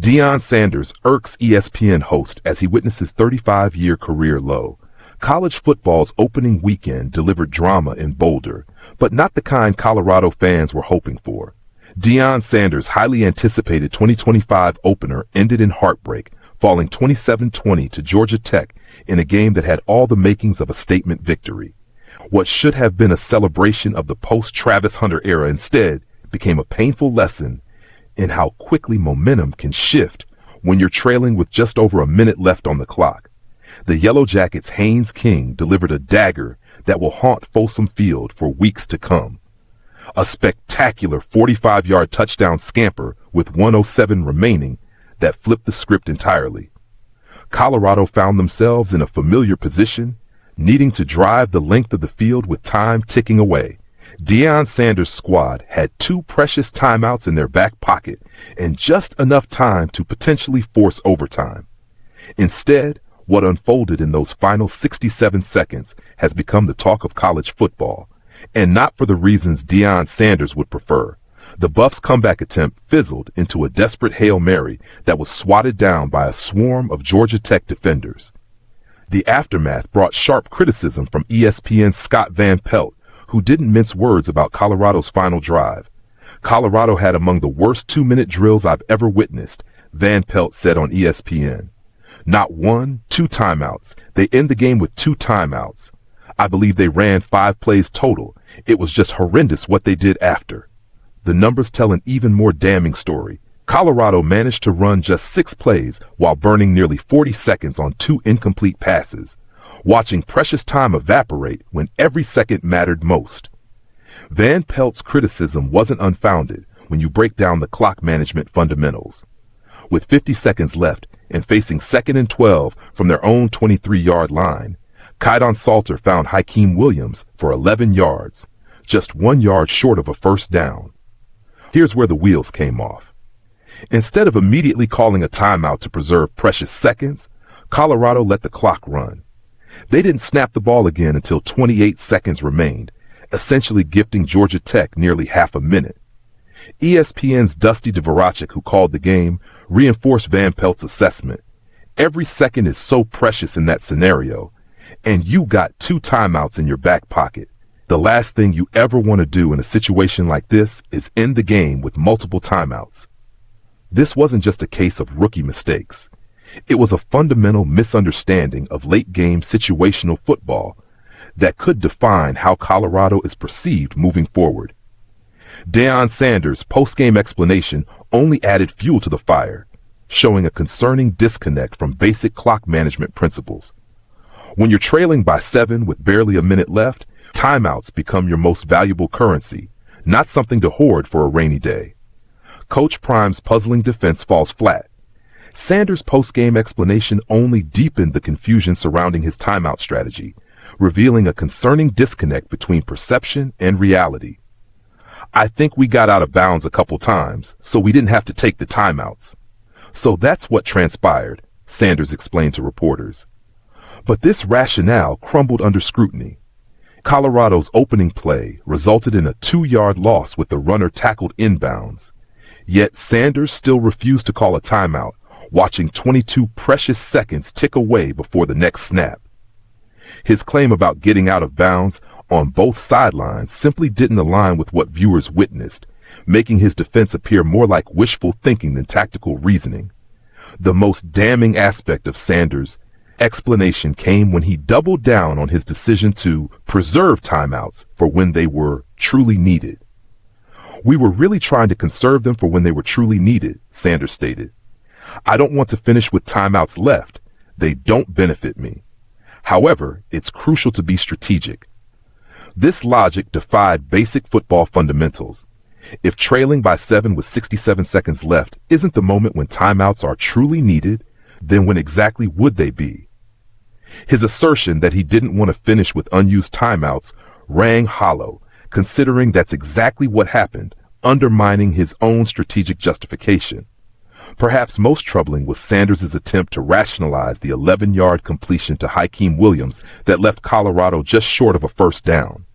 Deion Sanders irks ESPN host as he witnesses 35-year career low. College football's opening weekend delivered drama in Boulder, but not the kind Colorado fans were hoping for. Deion Sanders' highly anticipated 2025 opener ended in heartbreak, falling 27-20 to Georgia Tech in a game that had all the makings of a statement victory. What should have been a celebration of the post-Travis Hunter era instead became a painful lesson in how quickly momentum can shift when you're trailing with just over a minute left on the clock. The Yellow Jackets' Haynes King delivered a dagger that will haunt Folsom Field for weeks to come. A spectacular 45-yard touchdown scamper with 1:07 remaining that flipped the script entirely. Colorado found themselves in a familiar position, needing to drive the length of the field with time ticking away. Deion Sanders' squad had 2 precious timeouts in their back pocket and just enough time to potentially force overtime. Instead, what unfolded in those final 67 seconds has become the talk of college football, and not for the reasons Deion Sanders would prefer. The Buffs' comeback attempt fizzled into a desperate Hail Mary that was swatted down by a swarm of Georgia Tech defenders. The aftermath brought sharp criticism from ESPN's Scott Van Pelt, who didn't mince words about Colorado's final drive. Colorado had among the worst 2-minute drills I've ever witnessed, Van Pelt said on ESPN. Not 1, 2 timeouts. They end the game with 2 timeouts. I believe they ran 5 plays total. It was just horrendous what they did after. The numbers tell an even more damning story. Colorado managed to run just 6 plays while burning nearly 40 seconds on 2 incomplete passes, watching precious time evaporate when every second mattered most. Van Pelt's criticism wasn't unfounded when you break down the clock management fundamentals. With 50 seconds left and facing 2nd and 12 from their own 23-yard line, Kydon Salter found Hakeem Williams for 11 yards, just 1 yard short of a first down. Here's where the wheels came off. Instead of immediately calling a timeout to preserve precious seconds, Colorado let the clock run. They didn't snap the ball again until 28 seconds remained, essentially gifting Georgia Tech nearly half a minute. ESPN's Dusty Dvoracek, who called the game, reinforced Van Pelt's assessment. Every second is so precious in that scenario, and you got 2 timeouts in your back pocket. The last thing you ever want to do in a situation like this is end the game with multiple timeouts. This wasn't just a case of rookie mistakes. It was a fundamental misunderstanding of late-game situational football that could define how Colorado is perceived moving forward. Deion Sanders' post-game explanation only added fuel to the fire, showing a concerning disconnect from basic clock management principles. When you're trailing by 7 with barely a minute left, timeouts become your most valuable currency, not something to hoard for a rainy day. Coach Prime's puzzling defense falls flat. Sanders' post-game explanation only deepened the confusion surrounding his timeout strategy, revealing a concerning disconnect between perception and reality. I think we got out of bounds a couple times, so we didn't have to take the timeouts. So that's what transpired, Sanders explained to reporters. But this rationale crumbled under scrutiny. Colorado's opening play resulted in a 2-yard loss with the runner tackled inbounds. Yet Sanders still refused to call a timeout, watching 22 precious seconds tick away before the next snap. His claim about getting out of bounds on both sidelines simply didn't align with what viewers witnessed, making his defense appear more like wishful thinking than tactical reasoning. The most damning aspect of Sanders' explanation came when he doubled down on his decision to preserve timeouts for when they were truly needed. We were really trying to conserve them for when they were truly needed, Sanders stated. I don't want to finish with timeouts left. They don't benefit me. However, it's crucial to be strategic. This logic defied basic football fundamentals. If trailing by 7 with 67 seconds left isn't the moment when timeouts are truly needed, then when exactly would they be? His assertion that he didn't want to finish with unused timeouts rang hollow, considering that's exactly what happened, undermining his own strategic justification. Perhaps most troubling was Sanders' attempt to rationalize the 11-yard completion to Hakeem Williams that left Colorado just short of a first down.